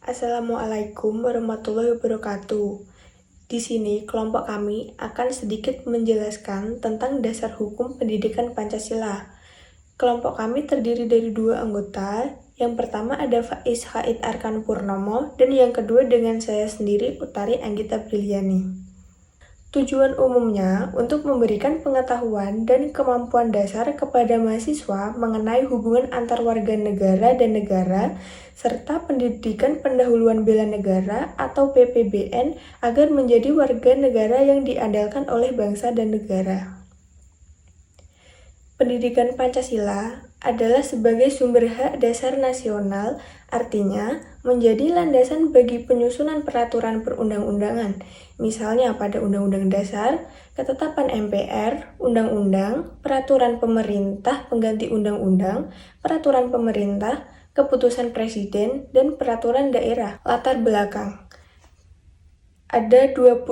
Assalamualaikum warahmatullahi wabarakatuh. Di sini, kelompok kami akan sedikit menjelaskan tentang dasar hukum pendidikan Pancasila. Kelompok kami terdiri dari 2 anggota. Yang pertama ada Faiz Haid Arkan Purnomo, dan yang kedua dengan saya sendiri, Utari Anggita Briliani. Tujuan umumnya untuk memberikan pengetahuan dan kemampuan dasar kepada mahasiswa mengenai hubungan antar warga negara dan negara, serta pendidikan pendahuluan bela negara atau PPBN agar menjadi warga negara yang diandalkan oleh bangsa dan negara. Pendidikan Pancasila adalah sebagai sumber hak dasar nasional, artinya menjadi landasan bagi penyusunan peraturan perundang-undangan, misalnya pada Undang-Undang Dasar, ketetapan MPR, Undang-Undang, peraturan pemerintah pengganti Undang-Undang, peraturan pemerintah, keputusan Presiden, dan peraturan daerah. Latar belakang. Ada 25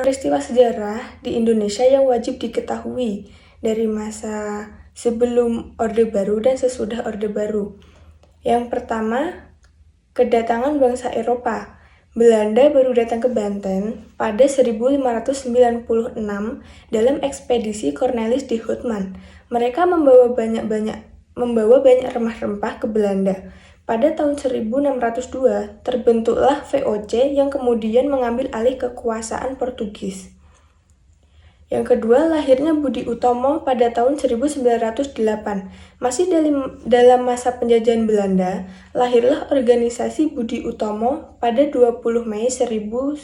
peristiwa sejarah di Indonesia yang wajib diketahui dari masa sebelum Orde Baru dan sesudah Orde Baru. Yang pertama, kedatangan bangsa Eropa. Belanda baru datang ke Banten pada 1596 dalam ekspedisi Cornelis de Houtman. Mereka membawa banyak rempah-rempah ke Belanda. Pada tahun 1602, terbentuklah VOC yang kemudian mengambil alih kekuasaan Portugis. Yang kedua, lahirnya Budi Utomo pada tahun 1908. Masih dalam masa penjajahan Belanda, lahirlah organisasi Budi Utomo pada 20 Mei 1908.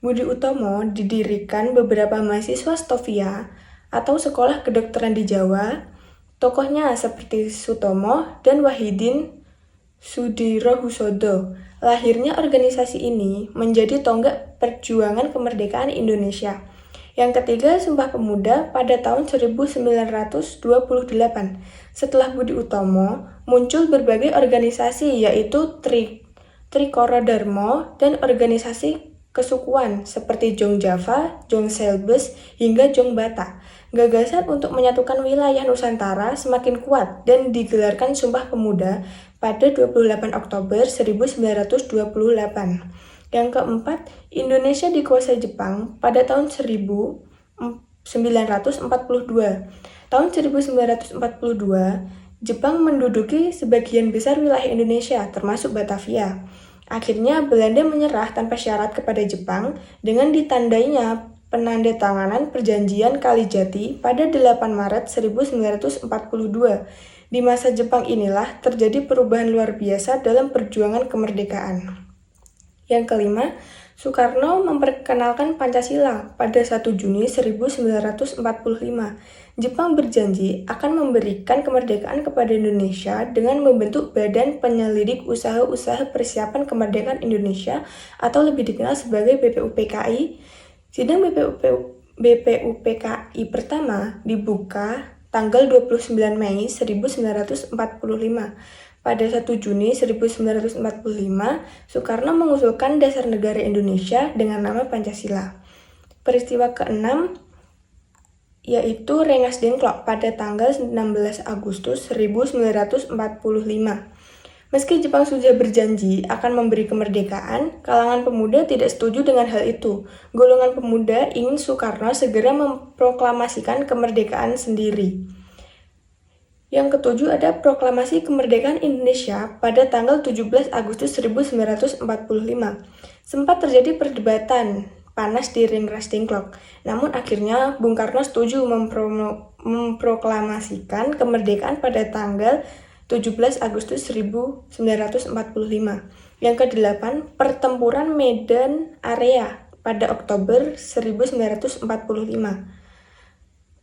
Budi Utomo didirikan beberapa mahasiswa Stovia atau sekolah kedokteran di Jawa. Tokohnya seperti Sutomo dan Wahidin Sudirohusodo. Lahirnya organisasi ini menjadi tonggak perjuangan kemerdekaan Indonesia. Yang ketiga, Sumpah Pemuda pada tahun 1928. Setelah Budi Utomo, muncul berbagai organisasi yaitu Trikoro Darmo dan organisasi kesukuan seperti Jong Java, Jong Selbes, hingga Jong Bata. Gagasan untuk menyatukan wilayah Nusantara semakin kuat dan digelarkan Sumpah Pemuda pada 28 Oktober 1928. Yang keempat, Indonesia dikuasai Jepang pada tahun 1942. Tahun 1942, Jepang menduduki sebagian besar wilayah Indonesia, termasuk Batavia. Akhirnya Belanda menyerah tanpa syarat kepada Jepang dengan ditandainya penandatanganan Perjanjian Kalijati pada 8 Maret 1942. Di masa Jepang inilah terjadi perubahan luar biasa dalam perjuangan kemerdekaan. Yang kelima, Soekarno memperkenalkan Pancasila pada 1 Juni 1945. Jepang berjanji akan memberikan kemerdekaan kepada Indonesia dengan membentuk Badan Penyelidik Usaha-Usaha Persiapan Kemerdekaan Indonesia atau lebih dikenal sebagai BPUPKI. Sidang BPUPKI pertama dibuka tanggal 29 Mei 1945. Pada 1 Juni 1945, Soekarno mengusulkan Dasar Negara Indonesia dengan nama Pancasila. Peristiwa ke-6 yaitu Rengas Dengklok pada tanggal 16 Agustus 1945. Meski Jepang sudah berjanji akan memberi kemerdekaan, kalangan pemuda tidak setuju dengan hal itu. Golongan pemuda ingin Soekarno segera memproklamasikan kemerdekaan sendiri. Yang ketujuh ada Proklamasi Kemerdekaan Indonesia pada tanggal 17 Agustus 1945. Sempat terjadi perdebatan panas di Rengas Dengklok, namun akhirnya Bung Karno setuju memproklamasikan kemerdekaan pada tanggal 17 Agustus 1945. Yang ke-8, Pertempuran Medan Area pada Oktober 1945.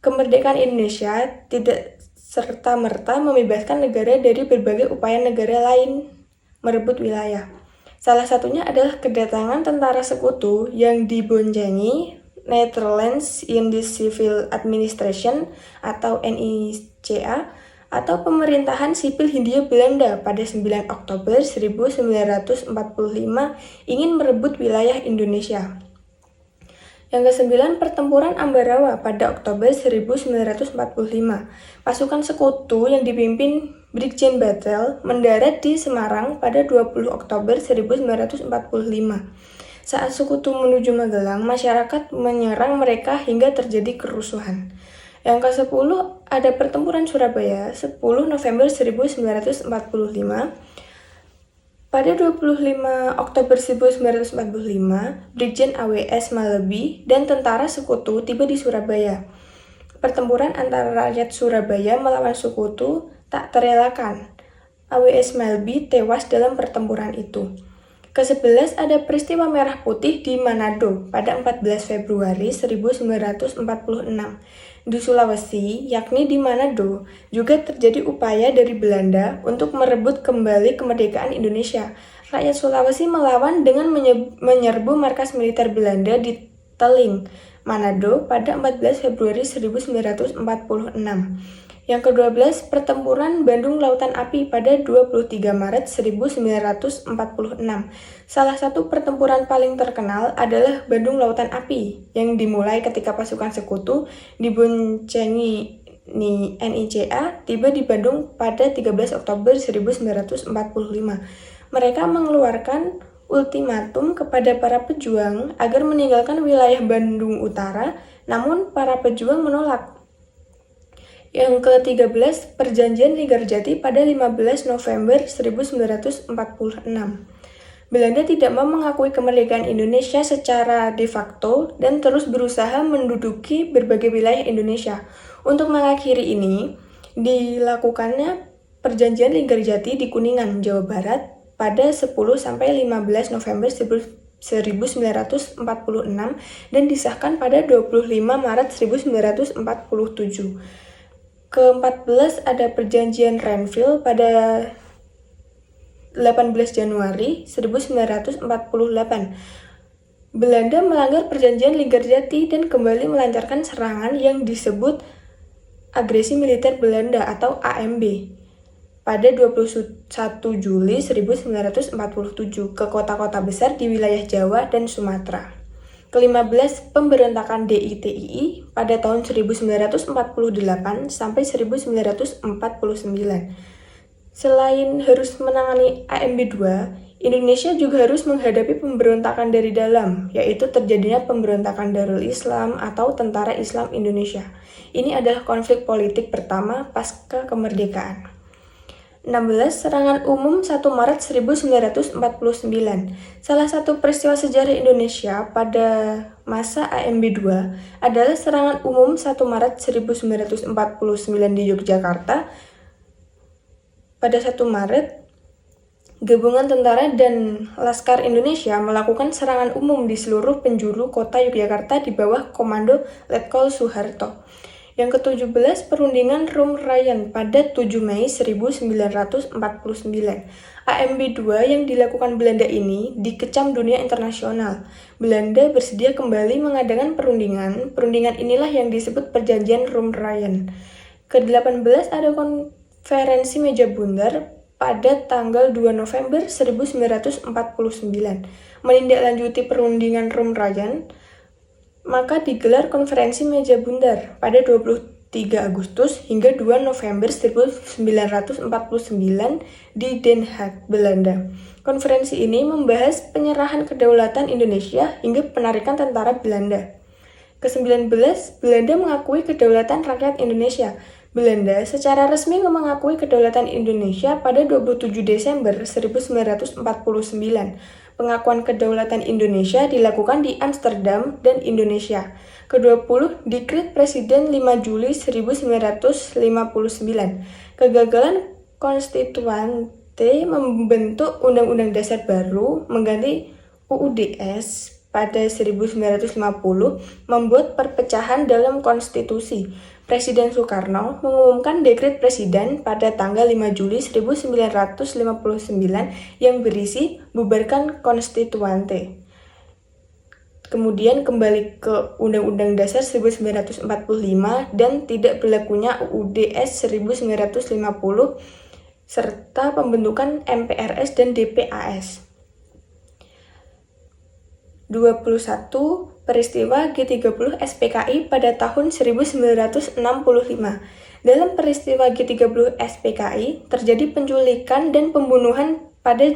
Kemerdekaan Indonesia tidak serta-merta membebaskan negara dari berbagai upaya negara lain merebut wilayah. Salah satunya adalah kedatangan tentara sekutu yang diboncengi Netherlands Indies Civil Administration atau NICA atau Pemerintahan Sipil Hindia Belanda pada 9 Oktober 1945 ingin merebut wilayah Indonesia. Yang ke-9, Pertempuran Ambarawa pada Oktober 1945. Pasukan sekutu yang dipimpin Brigjen Batel mendarat di Semarang pada 20 Oktober 1945. Saat sekutu menuju Magelang, masyarakat menyerang mereka hingga terjadi kerusuhan. Yang ke-10 ada Pertempuran Surabaya 10 November 1945. Pada 25 Oktober 1945, Brigjen AWS Malebi dan tentara sekutu tiba di Surabaya. Pertempuran antara rakyat Surabaya melawan sekutu tak terelakkan. AWS Malebi tewas dalam pertempuran itu. Ke-11 ada peristiwa Merah Putih di Manado pada 14 Februari 1946. Di Sulawesi, yakni di Manado, juga terjadi upaya dari Belanda untuk merebut kembali kemerdekaan Indonesia. Rakyat Sulawesi melawan dengan menyerbu markas militer Belanda di Teling, Manado pada 14 Februari 1946. Yang ke-12, Pertempuran Bandung Lautan Api pada 23 Maret 1946. Salah satu pertempuran paling terkenal adalah Bandung Lautan Api, yang dimulai ketika pasukan sekutu diboncengi NICA tiba di Bandung pada 13 Oktober 1945. Mereka mengeluarkan ultimatum kepada para pejuang agar meninggalkan wilayah Bandung Utara, namun para pejuang menolak. Yang ke-13, Perjanjian Linggarjati pada 15 November 1946. Belanda tidak mau mengakui kemerdekaan Indonesia secara de facto dan terus berusaha menduduki berbagai wilayah Indonesia. Untuk mengakhiri ini, dilakukannya Perjanjian Linggarjati di Kuningan, Jawa Barat pada 10-15 November 1946 dan disahkan pada 25 Maret 1947. Ke-14 ada Perjanjian Renville pada 18 Januari 1948. Belanda melanggar Perjanjian Linggarjati dan kembali melancarkan serangan yang disebut Agresi Militer Belanda atau AMB pada 21 Juli 1947 ke kota-kota besar di wilayah Jawa dan Sumatera. Ke-15, Pemberontakan DITII pada tahun 1948 sampai 1949. Selain harus menangani AMB2, Indonesia juga harus menghadapi pemberontakan dari dalam, yaitu terjadinya pemberontakan Darul Islam atau Tentara Islam Indonesia. Ini adalah konflik politik pertama pasca kemerdekaan. 16. Serangan umum 1 Maret 1949. Salah satu peristiwa sejarah Indonesia pada masa AMB2 adalah serangan umum 1 Maret 1949 di Yogyakarta. Pada 1 Maret, Gabungan Tentara dan Laskar Indonesia melakukan serangan umum di seluruh penjuru kota Yogyakarta di bawah komando Letkol Soeharto. Yang ke-17, Perundingan Rum Ryan pada 7 Mei 1949. AMB2 yang dilakukan Belanda ini dikecam dunia internasional. Belanda bersedia kembali mengadakan perundingan. Perundingan inilah yang disebut Perjanjian Rum Ryan. Ke-18 ada Konferensi Meja Bundar pada tanggal 2 November 1949. Menindaklanjuti Perundingan Rum Ryan, maka digelar Konferensi Meja Bundar pada 23 Agustus hingga 2 November 1949 di Den Haag, Belanda. Konferensi ini membahas penyerahan kedaulatan Indonesia hingga penarikan tentara Belanda. Ke-19, Belanda mengakui kedaulatan rakyat Indonesia. Belanda secara resmi mengakui kedaulatan Indonesia pada 27 Desember 1949. Pengakuan kedaulatan Indonesia dilakukan di Amsterdam dan Indonesia. Ke-20, Dekret Presiden 5 Juli 1959. Kegagalan konstituante membentuk Undang-Undang Dasar baru mengganti UUDS pada 1950 membuat perpecahan dalam konstitusi. Presiden Soekarno mengumumkan Dekret Presiden pada tanggal 5 Juli 1959 yang berisi bubarkan konstituante. Kemudian kembali ke Undang-Undang Dasar 1945 dan tidak berlakunya UUDS 1950 serta pembentukan MPRS dan DPAS. 21. Peristiwa G30 SPKI pada tahun 1965. Dalam peristiwa G30 SPKI, terjadi penculikan dan pembunuhan pada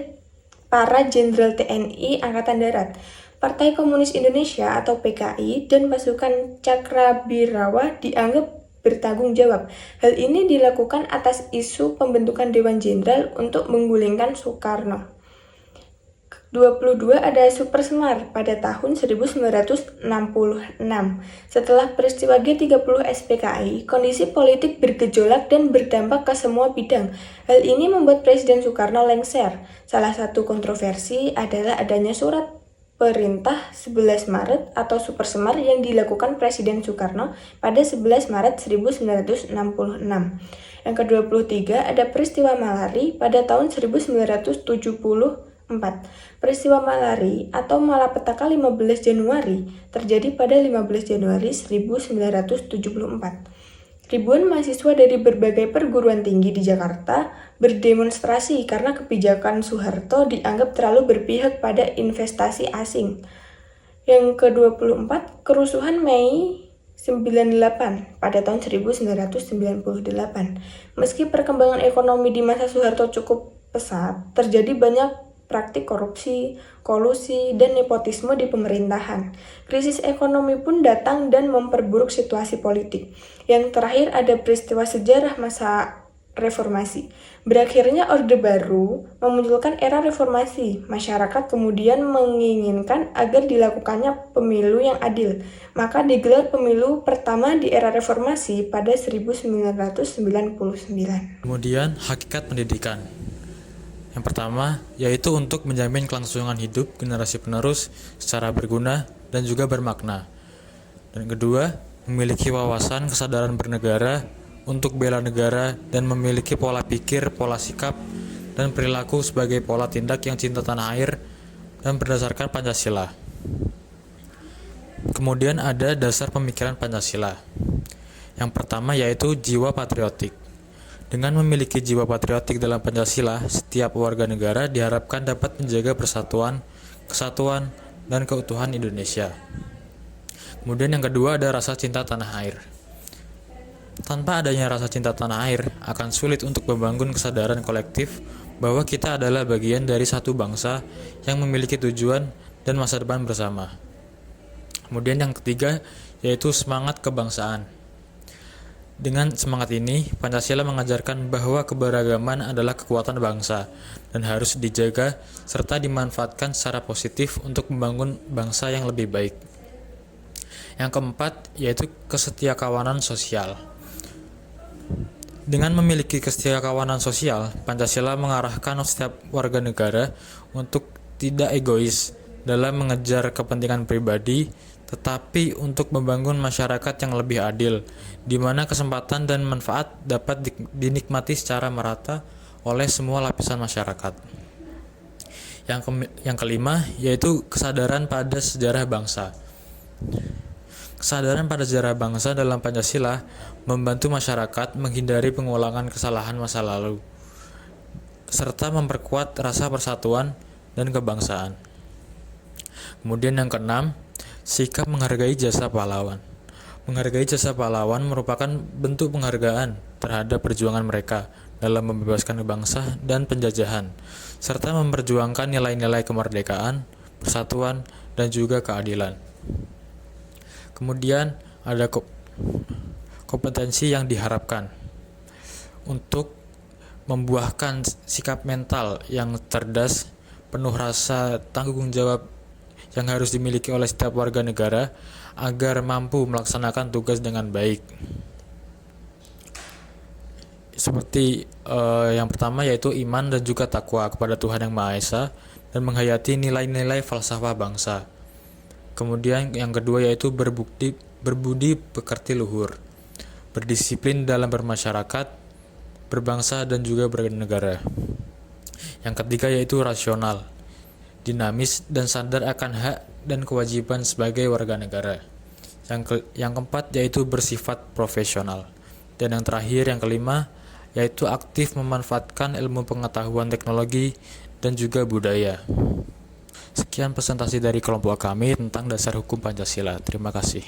para jenderal TNI Angkatan Darat, Partai Komunis Indonesia atau PKI, dan pasukan Cakrabirawa dianggap bertanggung jawab. Hal ini dilakukan atas isu pembentukan Dewan Jenderal untuk menggulingkan Soekarno. 22 ada Super Semar pada tahun 1966. Setelah peristiwa G30 SPKI, kondisi politik bergejolak dan berdampak ke semua bidang. Hal ini membuat Presiden Soekarno lengser. Salah satu kontroversi adalah adanya surat perintah 11 Maret atau Super Semar yang dilakukan Presiden Soekarno pada 11 Maret 1966. Yang ke-23 ada peristiwa Malari pada tahun 1974. Peristiwa Malari atau Malapetaka 15 Januari terjadi pada 15 Januari 1974. Ribuan mahasiswa dari berbagai perguruan tinggi di Jakarta berdemonstrasi karena kebijakan Soeharto dianggap terlalu berpihak pada investasi asing. Yang ke-24, kerusuhan Mei 98 pada tahun 1998. Meski perkembangan ekonomi di masa Soeharto cukup pesat, terjadi banyak praktik korupsi, kolusi, dan nepotisme di pemerintahan. Krisis ekonomi pun datang dan memperburuk situasi politik. Yang terakhir ada peristiwa sejarah masa reformasi. Berakhirnya Orde Baru memunculkan era reformasi. Masyarakat kemudian menginginkan agar dilakukannya pemilu yang adil. Maka digelar pemilu pertama di era reformasi pada 1999. Kemudian hakikat pendidikan. Yang pertama, yaitu untuk menjamin kelangsungan hidup generasi penerus secara berguna dan juga bermakna. Dan kedua, memiliki wawasan kesadaran bernegara untuk bela negara dan memiliki pola pikir, pola sikap, dan perilaku sebagai pola tindak yang cinta tanah air dan berdasarkan Pancasila. Kemudian ada dasar pemikiran Pancasila. Yang pertama yaitu jiwa patriotik. Dengan memiliki jiwa patriotik dalam Pancasila, setiap warga negara diharapkan dapat menjaga persatuan, kesatuan, dan keutuhan Indonesia. Kemudian yang kedua ada rasa cinta tanah air. Tanpa adanya rasa cinta tanah air, akan sulit untuk membangun kesadaran kolektif bahwa kita adalah bagian dari satu bangsa yang memiliki tujuan dan masa depan bersama. Kemudian yang ketiga yaitu semangat kebangsaan. Dengan semangat ini, Pancasila mengajarkan bahwa keberagaman adalah kekuatan bangsa dan harus dijaga serta dimanfaatkan secara positif untuk membangun bangsa yang lebih baik. Yang keempat, yaitu kesetiakawanan sosial. Dengan memiliki kesetiakawanan sosial, Pancasila mengarahkan setiap warga negara untuk tidak egois dalam mengejar kepentingan pribadi, tetapi untuk membangun masyarakat yang lebih adil, di mana kesempatan dan manfaat dapat dinikmati secara merata oleh semua lapisan masyarakat. Yang kelima, yaitu kesadaran pada sejarah bangsa. Kesadaran pada sejarah bangsa dalam Pancasila membantu masyarakat menghindari pengulangan kesalahan masa lalu, serta memperkuat rasa persatuan dan kebangsaan. Kemudian yang keenam, sikap menghargai jasa pahlawan. Menghargai jasa pahlawan merupakan bentuk penghargaan terhadap perjuangan mereka dalam membebaskan bangsa dan penjajahan, serta memperjuangkan nilai-nilai kemerdekaan, persatuan, dan juga keadilan. Kemudian ada kompetensi yang diharapkan untuk membuahkan sikap mental yang cerdas, penuh rasa tanggung jawab yang harus dimiliki oleh setiap warga negara agar mampu melaksanakan tugas dengan baik. Seperti yang pertama yaitu iman dan juga takwa kepada Tuhan Yang Maha Esa dan menghayati nilai-nilai falsafah bangsa. Kemudian yang kedua yaitu berbudi pekerti luhur, berdisiplin dalam bermasyarakat, berbangsa dan juga bernegara. Yang ketiga yaitu rasional, dinamis dan sadar akan hak dan kewajiban sebagai warga negara. Yang keempat yaitu bersifat profesional. Dan yang terakhir yang kelima yaitu aktif memanfaatkan ilmu pengetahuan teknologi dan juga budaya. Sekian presentasi dari kelompok kami tentang dasar hukum Pancasila. Terima kasih.